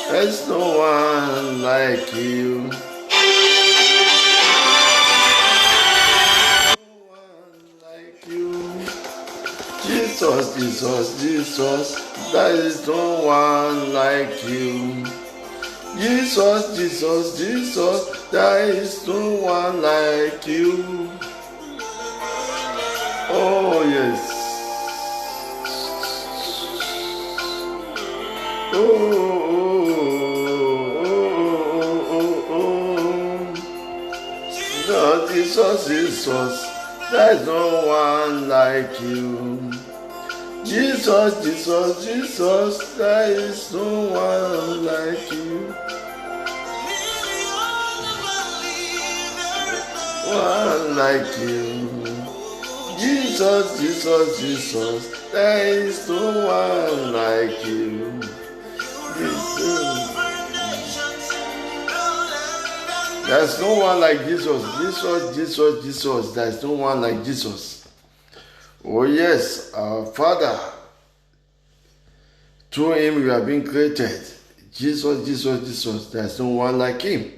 There's no one like you. No one like you. Jesus, Jesus, Jesus, there is no one like you. Jesus, Jesus, Jesus, there is no one like you. Oh, yes. Oh, no, Jesus, Jesus, there is no one like you. Jesus, Jesus, Jesus, there is no one like you. One like you. Jesus, Jesus, Jesus, there is no one like you. There's no one like Jesus. Jesus, Jesus, Jesus, there's no one like Jesus. Oh yes, our Father, through him we have been created. Jesus, Jesus, Jesus, there's no one like him.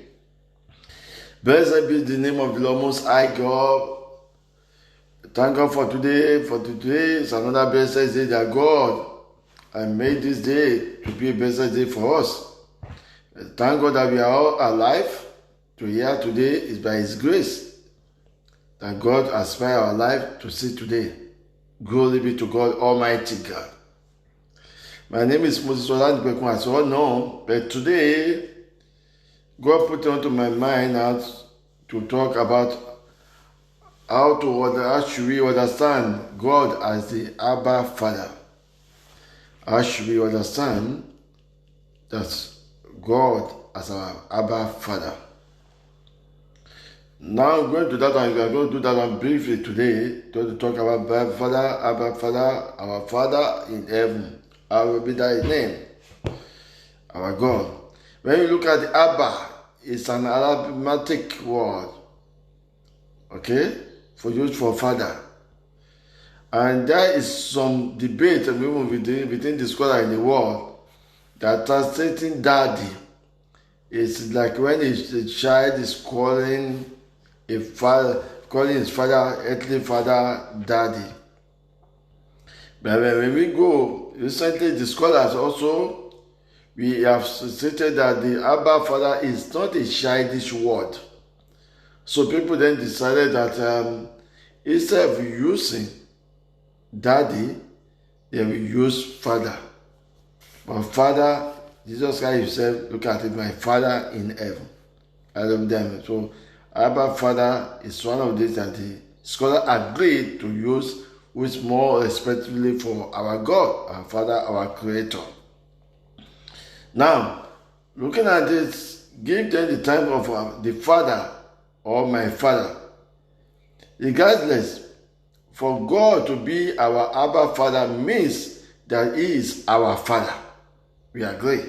Blessed be the name of the Lord Most High God. Thank God for today. For today is another blessed day that God has made this day to be a blessed day for us. Thank God that we are all alive. To hear today is by His grace that God has spared our life to see today. Glory be to God, Almighty God. My name is Moses Olan Bekun, as you all know, but today God put onto my mind now to talk about how should we understand God as the Abba Father. How should we understand that God as our Abba Father? Now I'm going to that one. We are going to do that one briefly today. To talk about Abba Father, our Father in heaven. I will be thy name, our God. When you look at the Abba, it's an Arabic word, okay, for use for father. And there is some debate within the scholar in the world that translating daddy is like when a child is calling his father, earthly father, daddy. But when we go, recently the scholars also, we have stated that the Abba Father is not a childish word. So people then decided that instead of using daddy, they will use father. But father, Jesus Christ himself, look at it, my Father in heaven. I love them. So Abba Father is one of these that the scholar agreed to use, which more respectively for our God, our Father, our Creator. Now, looking at this, give them the time of the Father or my Father. Regardless, for God to be our Abba Father means that He is our Father. We agree.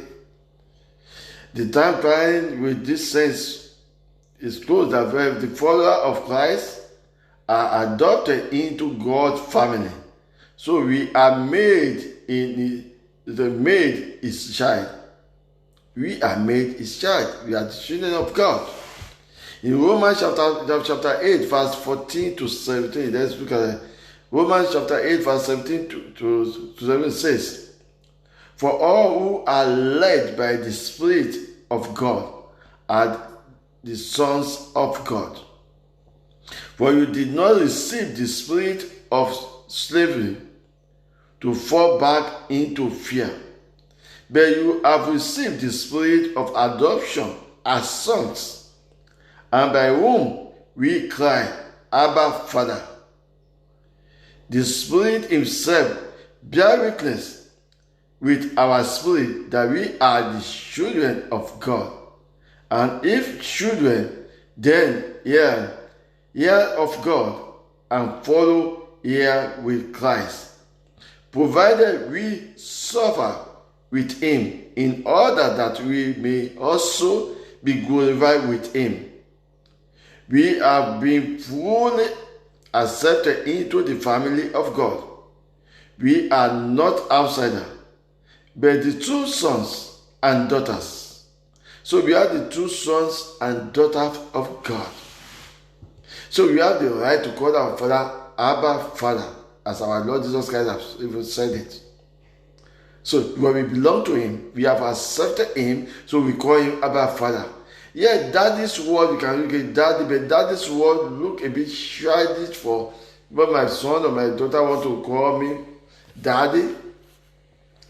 The time period with this sense is close that the follower of Christ are adopted into God's family. So we are made His child. We are made His child. We are the children of God. In Romans chapter 8, verse 14 to 17, let's look at it. Romans chapter 8, verse 17 to 17 says, "For all who are led by the Spirit of God are the sons of God. For you did not receive the spirit of slavery to fall back into fear, but you have received the spirit of adoption as sons, and by whom we cry, Abba, Father. The Spirit Himself bear witness with our spirit that we are the children of God. And if children, then heir of God, and follow heir with Christ, provided we suffer with Him, in order that we may also be glorified with Him. We have been fully accepted into the family of God. We are not outsiders, but the true sons and daughters. So we are the true sons and daughters of God. So we have the right to call our Father Abba Father, as our Lord Jesus Christ has even said it. So when we belong to Him, we have accepted Him, so we call Him Abba Father. Yeah, daddy's word, you can look at daddy, but daddy's word look a bit childish for when my son or my daughter want to call me daddy.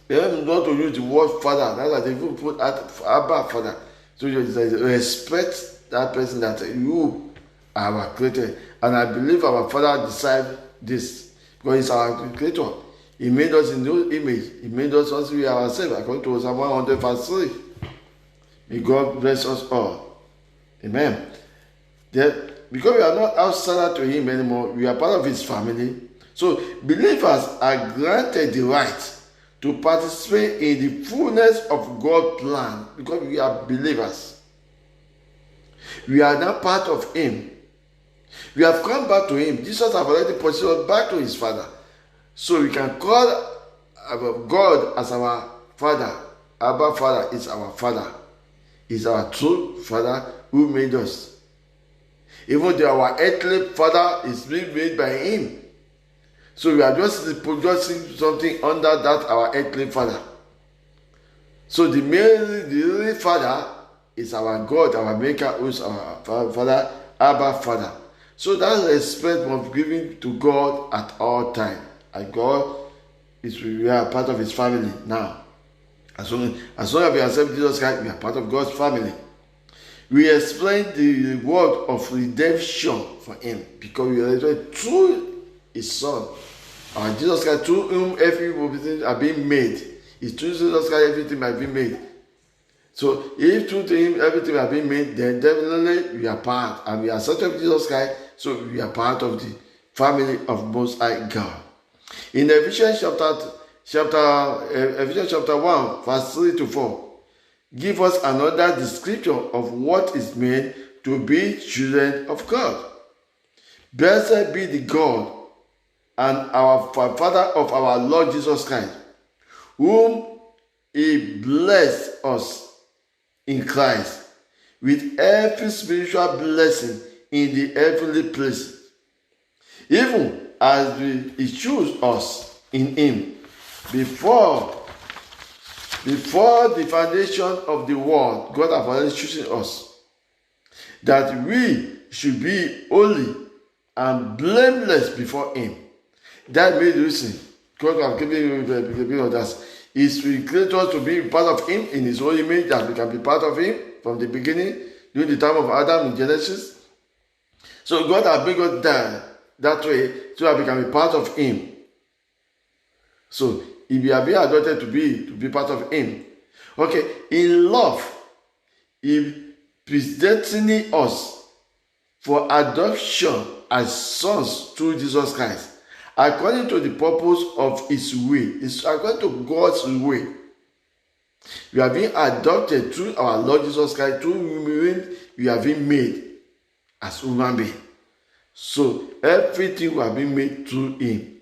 They don't want to use the word father. That's why they even put Abba Father. So you respect that person that you are our creator. And I believe our Father decided this because He's our creator. He made us in His image. He made us as we are ourselves, according to Psalm 100 verse 3. May God bless us all. Amen. Because we are not outsider to Him anymore, we are part of His family. So believers are granted the right to participate in the fullness of God's plan because we are believers. We are now part of Him. We have come back to Him. Jesus has already pursued us back to His Father. So we can call God as our Father. Abba Father is our Father. He's our true Father who made us. Even though our earthly Father is being made by Him. So we are just producing something under that our earthly Father. So the real Father is our God, our Maker, who is our Father, Abba Father. So that respect must be given to God at all times. And God we are part of His family now. As long as we accept Jesus Christ, we are part of God's family. We explain the word of redemption for Him because we are through His Son. Our Jesus Christ, through whom everything are being made. It's through Jesus Christ everything might be made. So if through Him everything has been made, then definitely we are part. And we are accepted Jesus Christ, so we are part of the family of Most High God. In Ephesians chapter 1, verse 3 to 4, give us another description of what is meant to be children of God. Blessed be the God and our Father of our Lord Jesus Christ, whom He blessed us in Christ with every spiritual blessing in the heavenly places, even as He chose us in Him before the foundation of the world. God has already chosen us that we should be holy and blameless before Him. That made the reason God has given us is to create us to be part of Him in His own image, that we can be part of Him from the beginning, during the time of Adam in Genesis. So God has made us that way so that we can be part of Him. So if we are being adopted to be part of Him. Okay, in love, He predestined us for adoption as sons through Jesus Christ, according to the purpose of His will. It's according to God's will. We are being adopted through our Lord Jesus Christ, through whom we have been made as human beings. So everything we have been made through Him.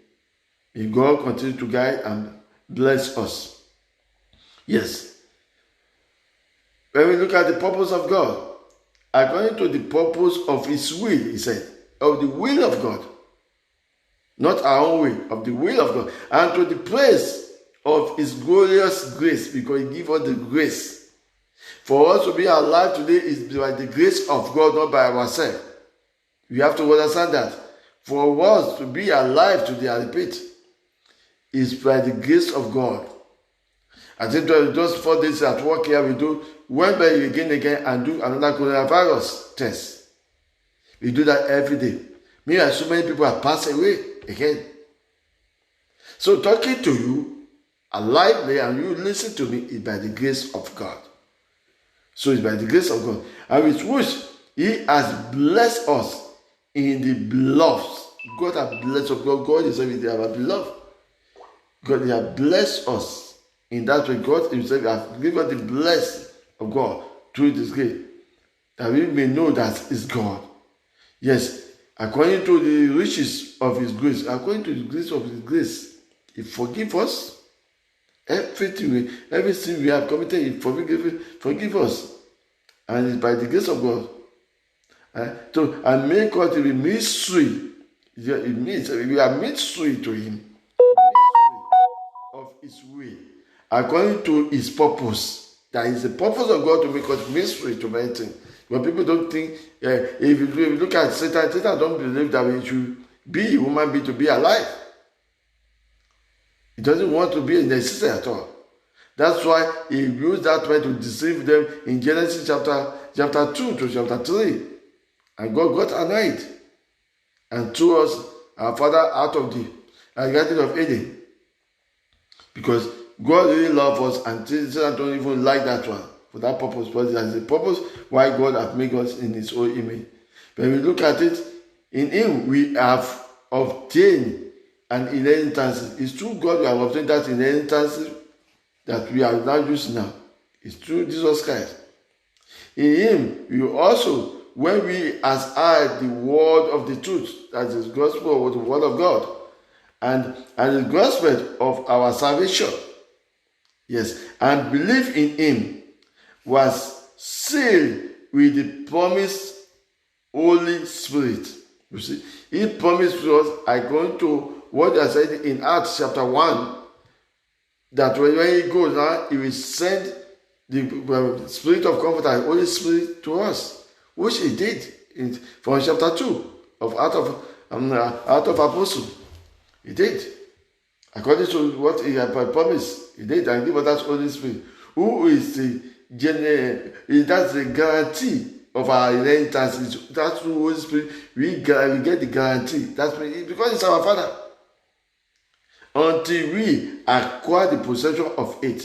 May God continue to guide and bless us. Yes. When we look at the purpose of God, according to the purpose of His will, He said, of the will of God. Not our own way, of the will of God. And to the praise of His glorious grace, because He gave us the grace. For us to be alive today is by the grace of God, not by ourselves. We have to understand that. For us to be alive today, I repeat, is by the grace of God. I think just 4 days at work here, we went by again and do another coronavirus test. We do that every day. Me and so many people have passed away again. So talking to you lively and you listen to me is by the grace of God. So it's by the grace of God. And with which He has blessed us in the beloved. God has blessed us. God is our beloved. God has blessed us in that way. God Himself has given us the blessing of God through this grace, that we may know that it's God. Yes, according to the riches of His grace, according to the grace of His grace, He forgives us Every sin we have committed, forgive us. And it's by the grace of God. And make us a mystery. It means we are mystery to Him. Mystery of His way. According to His purpose. That is the purpose of God to make us mystery to many things. But people don't think, if you look at Satan don't believe that we should be a human being to be alive. He doesn't want to be in existence at all. That's why he used that way to deceive them in Genesis chapter 2 to chapter 3. And God got annoyed and threw us, our father, out of the Garden of Eden. Because God really loves us and Satan don't even like that one for that purpose. But there's a purpose why God has made us in His own image. When we look at it, in Him we have obtained an inheritance. It's through God we have obtained that inheritance that we are now using now. It's through Jesus Christ. In Him, we also, when we has heard the word of the truth, that is the gospel of the word of God, and the gospel of our salvation, yes, and believe in Him, was sealed with the promised Holy Spirit. You see, He promised to us, according to what I said in Acts chapter 1, that when He goes now, He will send the Spirit of Comfort and Holy Spirit to us, which He did from chapter 2 of Acts of Apostles. He did. According to what He had promised, He did, and give us that Holy Spirit, who is that's the guarantee of our inheritance. That's the Holy Spirit. We get the guarantee. That's because it's our Father. Until we acquire the possession of it,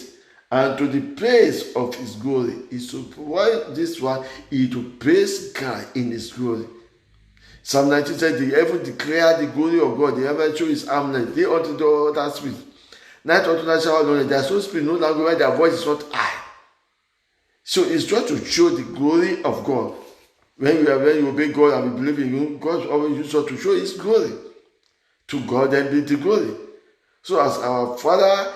and to the praise of His glory. Is to provide this one is to praise God in His glory. Psalm 19 said, the heaven declare the glory of God, the heaven show His armless, they unto the other spirit. Night unto that shower knowledge, there is no spirit, no language where their voice is not high. So it's trying to show the glory of God. When you obey God and we believe in Him, God always uses us to show His glory. To God then be the glory. So as our Father,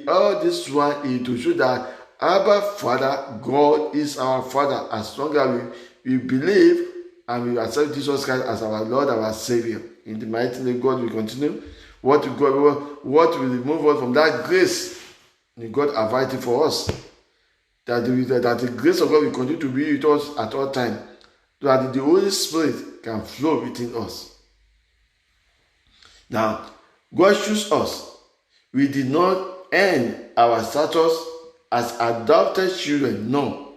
all this one is to show that Abba Father, God is our Father. As long as we believe and we accept Jesus Christ as our Lord and our Savior. In the mighty name of God, we continue. What will remove us from that grace that God provided for us? That the grace of God will continue to be with us at all times. So that the Holy Spirit can flow within us. Now, God chose us. We did not earn our status as adopted children, no.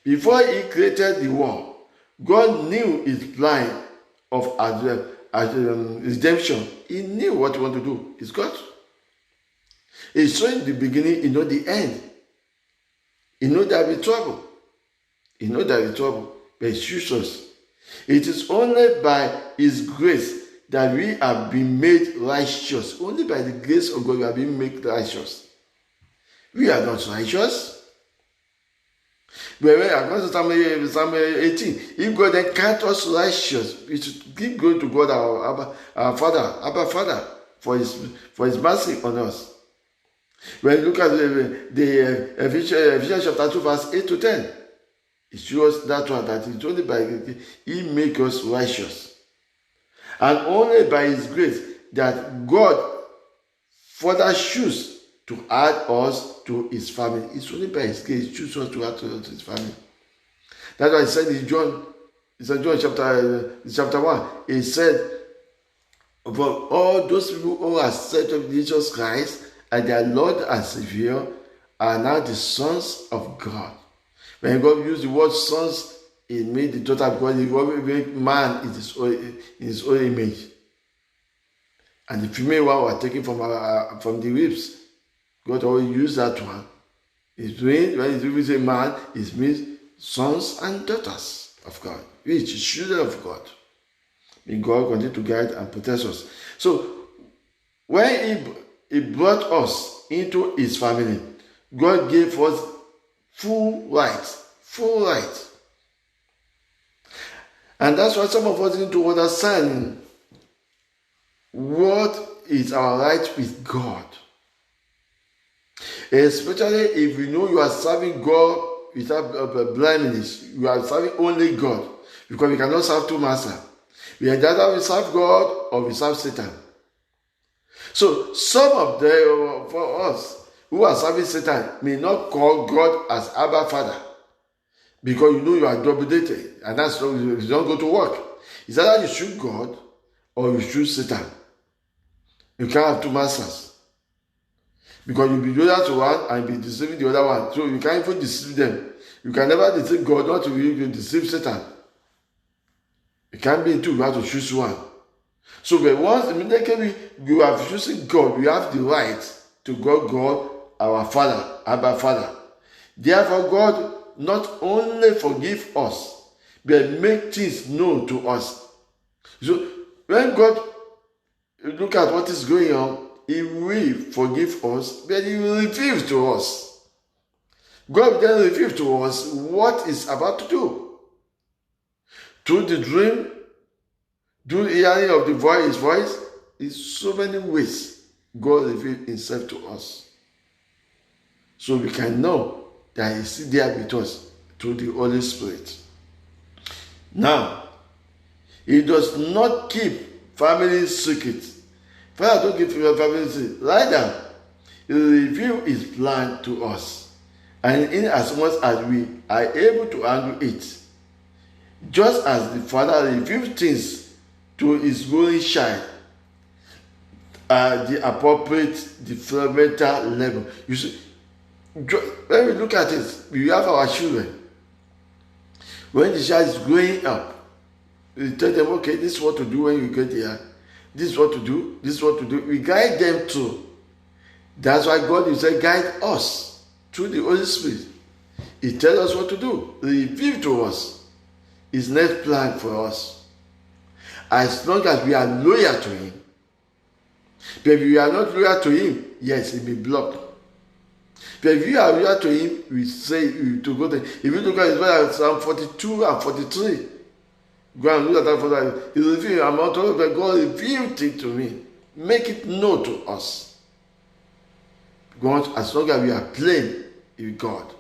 Before He created the world, God knew His plan of redemption. He knew what He wanted to do. It's God. He's showing the beginning, He knows the end. He knows there will be trouble. He knows there will be trouble, but He chooses us. It is only by His grace that we have been made righteous. Only by the grace of God we have been made righteous. We are not righteous. But according to Psalm 18, if God then count us righteous, we should keep going to God, our Father, Abba Father, for His mercy on us. When you look at the Ephesians chapter 2, verse 8 to 10, it shows that one, that it's only by He make us righteous. And only by His grace that God further chooses to add us to His family. It's only by His grace He chooses us to add to His family. That's why He said in John chapter 1, He said, for all those people who accepted Jesus Christ as their Lord and Savior are now the sons of God. When God used the word sons, He made the daughter because He made man in His own image. And the female one was taken from the ribs. God always used that one. When He say man, it means sons and daughters of God, which is children of God. May God continue to guide and protect us. So, when He brought us into His family, God gave us full right. And that's why some of us need to understand what is our right with God. Especially if you know you are serving God without blindness. You are serving only God. Because we cannot serve two masters. We either serve God or we serve Satan. So some of them, for us who are serving Satan, may not call God as Abba Father. Because you know you are dominated. And that's why you don't go to work. It's either you shoot God or you shoot Satan. You can't have two masters. Because you'll be loyal to one and be deceiving the other one. So you can't even deceive them. You can never deceive God, not to be deceive Satan. You can't be in two, you have to choose one. So but once immediately you are choosing God, you have the right to call God our Father, Abba Father. Therefore, God not only forgive us, but make things known to us. So when God look at what is going on, He will forgive us, but He will reveal to us. God then reveal to us what is about to do. Through the dream, through the hearing of His voice, in so many ways, God revealed Himself to us. So we can know that He is there with us through the Holy Spirit. Now, He does not keep family secrets. Father, don't keep your family secrets. Rather, He will reveal His plan to us. And in as much as we are able to handle it, just as the Father reveals things to His only child at the appropriate developmental level. You see, when we look at it, we have our children. When the child is growing up, we tell them, okay, this is what to do when you get here. This is what to do. This is what to do. We guide them through. That's why God will say, guide us through the Holy Spirit. He tells us what to do. Reveal to us His next plan for us. As long as we are loyal to Him. But if we are not loyal to Him, yes, He may block. But if you are loyal to Him, we say to go there. If you look at His word, Psalm 42 and 43, go and look at that for that. He revealed, I'm not talking about God revealed it to me. Make it known to us. God, as long as we are plain with God.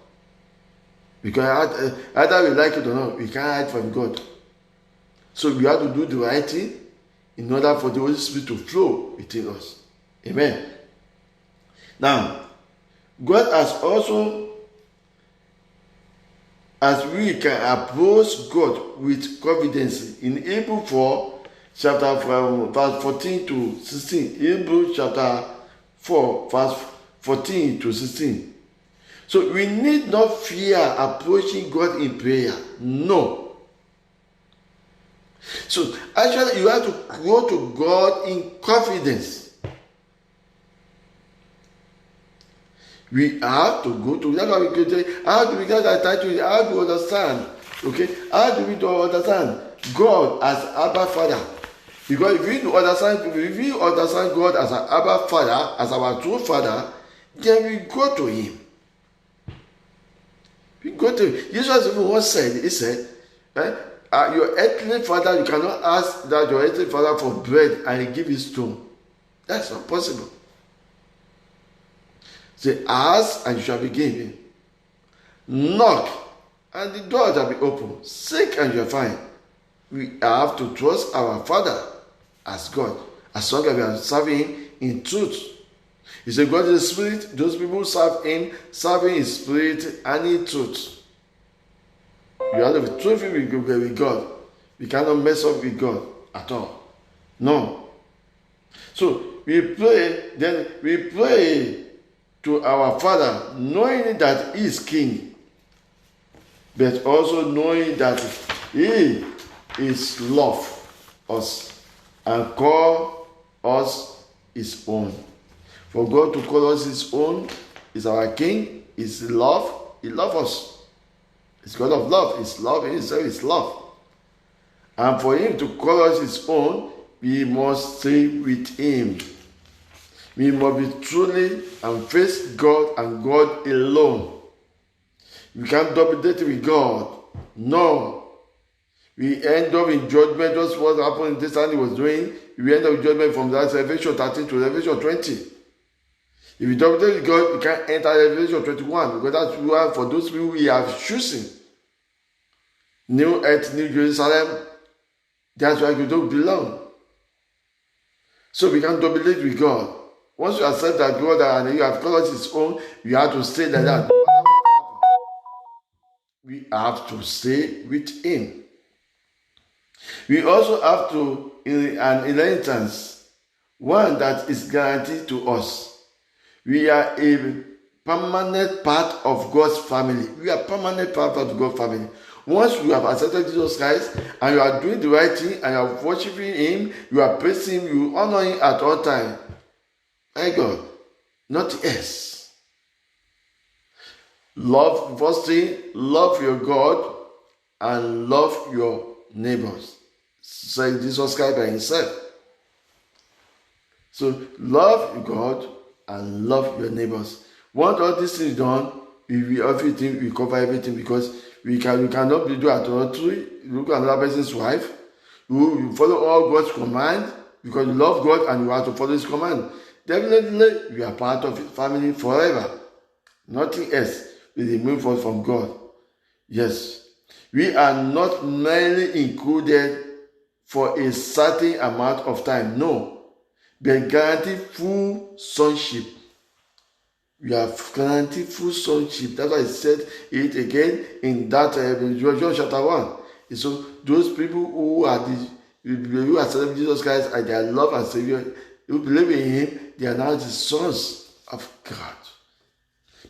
Because either we like it or not, we can't hide from God. So we have to do the right thing in order for the Holy Spirit to flow within us. Amen. Now, God has also, as we can approach God with confidence in Hebrews 4, chapter from verse 14 to 16. Hebrews chapter 4, verse 14 to 16. So we need not fear approaching God in prayer. No. So actually you have to go to God in confidence. We have to go to, that's why we can say, how do we get that title? How do we understand? Okay? How do we understand God as Abba Father? Because if we understand God as an Abba Father, as our true Father, then we go to Him. We go to Him. Jesus even once said, He said, your earthly father, you cannot ask that your earthly father for bread and He give you stone. That's not possible. Say, ask and you shall be given. Knock and the door shall be open. Seek and you shall find. We have to trust our Father as God, as long as we are serving Him in truth. He said, God is a spirit. Those people who serve Him, serving His spirit and in truth. You have to be truthful with God. We cannot mess up with God at all. No. So we pray to our Father, knowing that He is King, but also knowing that He is love us and call us His own. For God to call us His own is our King, is love. He loves us. It's God of love. His love in Himself is love. And for Him to call us His own, we must stay with Him. We must be truly and face God and God alone. We can't dominate with God. No. We end up in judgment. Just what happened in this time He was doing. We end up in judgment from that Revelation 13 to Revelation 20. If you dominate with God, you can't enter Revelation 21 because that's why for those people we have chosen. New earth, New Jerusalem, that's why you don't belong. So we can't dominate with God. Once you accept that God and you have called us His own, you have to stay like that. No matter what happens, we have to stay with Him. We also have to an inheritance, one that is guaranteed to us. We are a permanent part of God's family. We are permanent part of God's family. Once you have accepted Jesus Christ and you are doing the right thing and you are worshiping Him, you are praising Him, you honor Him at all times. My God, nothing else. Love, first thing, love your God and love your neighbors. Said Jesus Christ by Himself. So love God and love your neighbors. Once all these things done, we cover everything because we cannot do adultery. Look at another person's wife. You follow all God's command because you love God and you have to follow His command. Definitely, we are part of His family forever. Nothing else will remove us from God. Yes, we are not merely included for a certain amount of time. No, but guaranteed full sonship. We have guaranteed full sonship. That's why it said it again in that John chapter 1. And so those people who accept Jesus Christ as their Lord and Savior, who believe in Him, they are now the sons of God.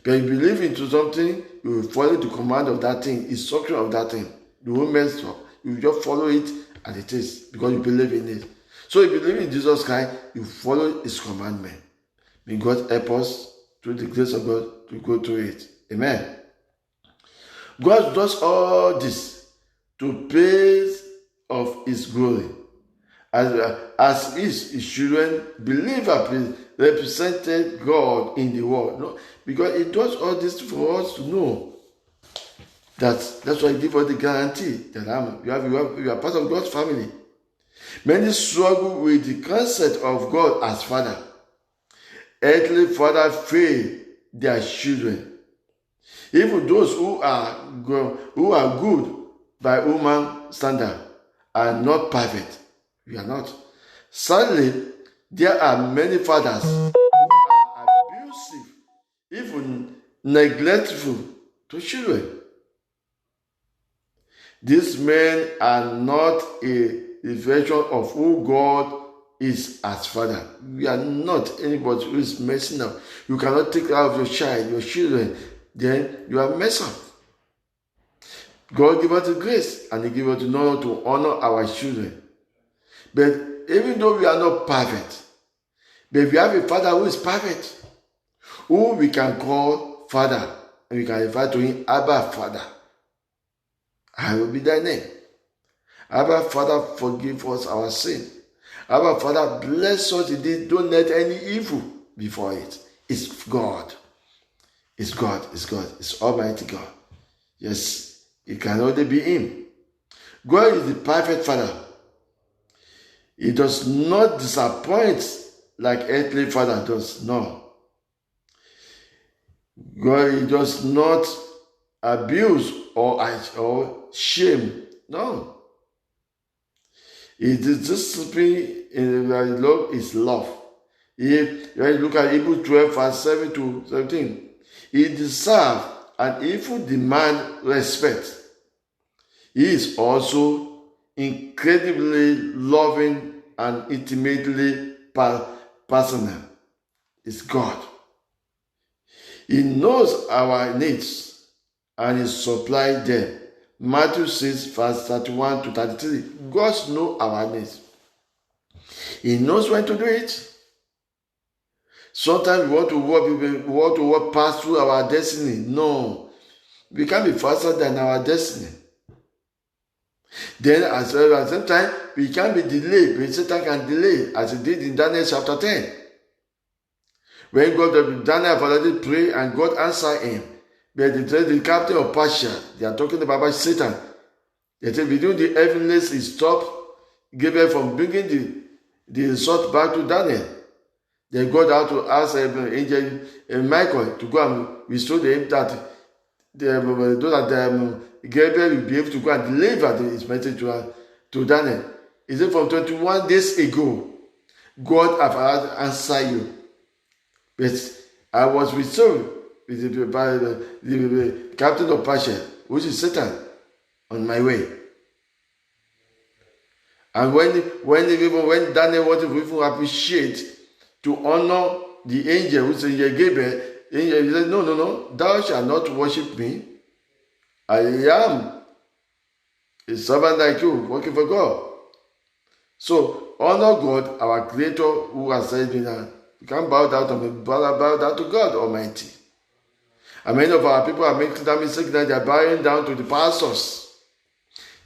But if you believe into something, you will follow the command of that thing, instruction of that thing. You won't mess up. You will just follow it as it is because you believe in it. So if you believe in Jesus Christ, you follow His commandment. May God help us through the grace of God to go through it. Amen. God does all this to praise of His glory. As His children, believers represented God in the world. No, because He does all this for us to know. That's why He gives us the guarantee that you are part of God's family. Many struggle with the concept of God as Father. Earthly father fail their children. Even those who are good by human standard are not perfect. We are not. Sadly, there are many fathers who are abusive, even neglectful to children. These men are not a reflection of who God is as Father. We are not anybody who is messing up. You cannot take care of your child, your children, then you are messed up. God give us the grace and He give us to know to honor our children. But even though we are not perfect, but we have a Father who is perfect, who we can call Father, and we can refer to Him, Abba Father. I will be thy name. Abba Father, forgive us our sin. Abba Father, bless us indeed. Don't let any evil before it. It's God. It's God. It's God. It's Almighty God. Yes, it can only be Him. God is the perfect Father. He does not disappoint like earthly Father does. No. God, He does not abuse or shame. No. His discipline in love is love. If you look at Hebrews 12, verse 7 to 17, He deserves and even demand respect. He is also incredibly loving and intimately personal. It's God. He knows our needs and He supplies them. Matthew 6, verse 31 to 33. God knows our needs. He knows when to do it. Sometimes we want to walk past through our destiny. No. We can't be faster than our destiny. Then at the same time, we can't be delayed. But Satan can delay, as he did in Daniel chapter 10. When Daniel already prayed and God answered him. But the captain of Persia, they are talking about Satan. They say, within the heavenlies, he stopped Gabriel from bringing the result back to Daniel. Then God had to ask angel Michael to go and restore him that Gabriel will be able to go and deliver his message to Daniel. He said, from 21 days ago, God have answered you. But I was restored by the captain of Persia, which is Satan, on my way. And when Daniel wanted to even appreciate, to honor the angel, which is Angel Gabriel, angel said, no, thou shalt not worship me. I am a servant like you, working for God. So honor God, our Creator, who has said, you can't bow down to God Almighty. And many of our people are making that mistake that they are bowing down to the pastors.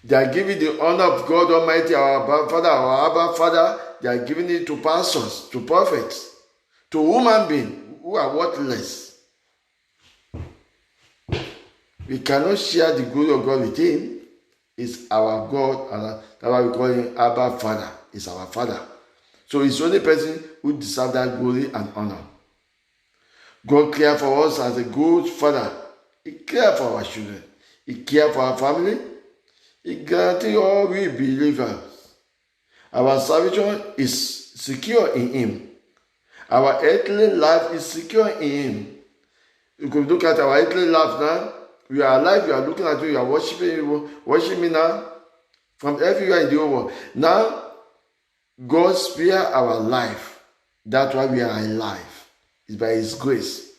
They are giving the honor of God Almighty, our Abba Father. They are giving it to pastors, to prophets, to human beings who are worthless. We cannot share the glory of God with Him. It's our God, and that's why we call Him Abba Father. It's our Father. So He's the only person who deserves that glory and honor. God cares for us as a good Father. He cares for our children. He cares for our family. He guarantees all we believers. Our salvation is secure in Him. Our earthly life is secure in Him. You could look at our earthly life now. We are alive, we are looking at you, you are worshiping me now from everywhere in the whole world. Now, God spare our life. That's why we are alive. It's by His grace.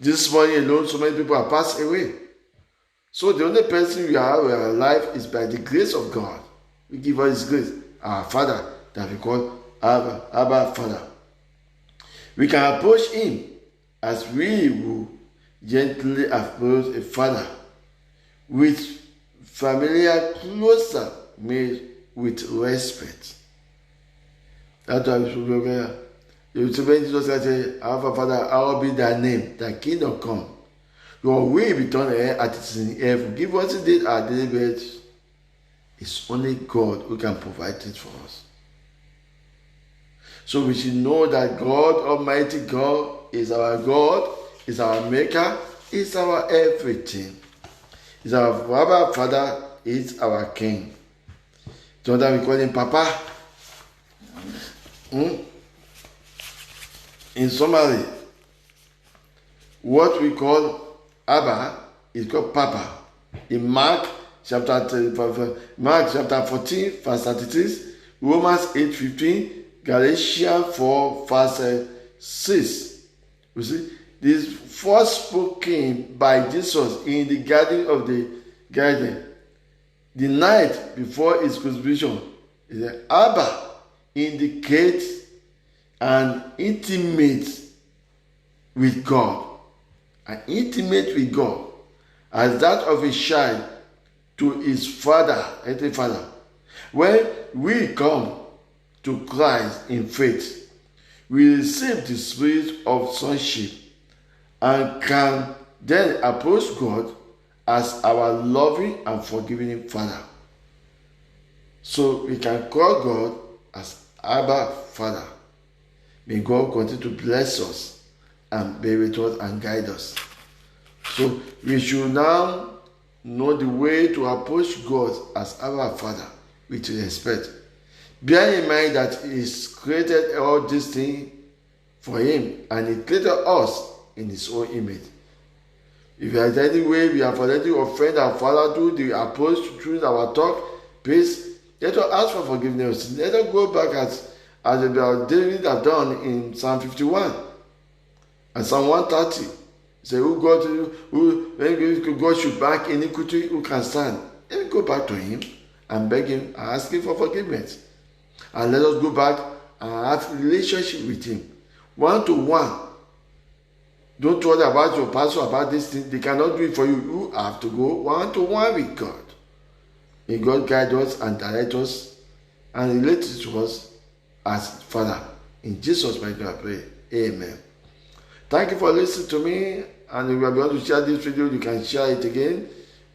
This morning alone, so many people have passed away. So the only person we are alive is by the grace of God. We give us His grace, our Father, that we call Abba Father. We can approach Him as we will gently approach a father, with familiar closer made with respect. That's why we should be aware. When Jesus said, Our Father, hallowed be thy name, thy kingdom come. Your will be done as it is in heaven. Give us today our daily bread. It's only God who can provide it for us. So we should know that God, Almighty God, is our God, is our Maker, is our everything. Is our Abba Father, is our King. Sometimes we call Him Papa. In summary, what we call Abba is called Papa. In Mark chapter 14, verse 33, Romans 8:15, Galatians 4, verse 6. You see, this first spoken by Jesus in the garden of the garden, the night before His crucifixion. Is Abba indicates an intimate with God. An intimate with God, as that of a child to his father, earthly father. When we come to Christ in faith, we receive the spirit of sonship and can then approach God as our loving and forgiving Father. So we can call God as Abba Father. May God continue to bless us and be with us and guide us. So we should now know the way to approach God as our Father with respect. Bear in mind that He's created all these things for Him, and He created us in His own image. If there is any way we have already offended our Father through the approach, through our talk, please let us ask for forgiveness. Let us go back as David have done in Psalm 51 and Psalm 130. Say, when God should back iniquity, who can stand? Let me go back to Him and beg Him and ask Him for forgiveness. And let us go back and have a relationship with Him. One to one. Don't worry about your pastor, about this thing. They cannot do it for you. You have to go one to one with God. May God guide us and direct us and relate to us as Father. In Jesus' name I pray. Amen. Thank you for listening to me. And if you are going to share this video, you can share it again.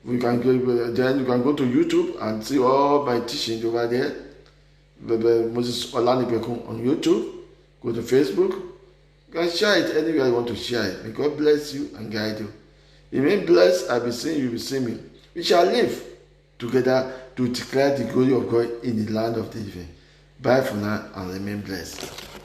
Then you can go to YouTube and see all my teachings over there. Moses Olanipekun on YouTube. Go to Facebook. You can share it anywhere you want to share it. May God bless you and guide you. Remain blessed. I'll be seeing you. You will see me. We shall live together to declare the glory of God in the land of the living. Bye for now and remain blessed.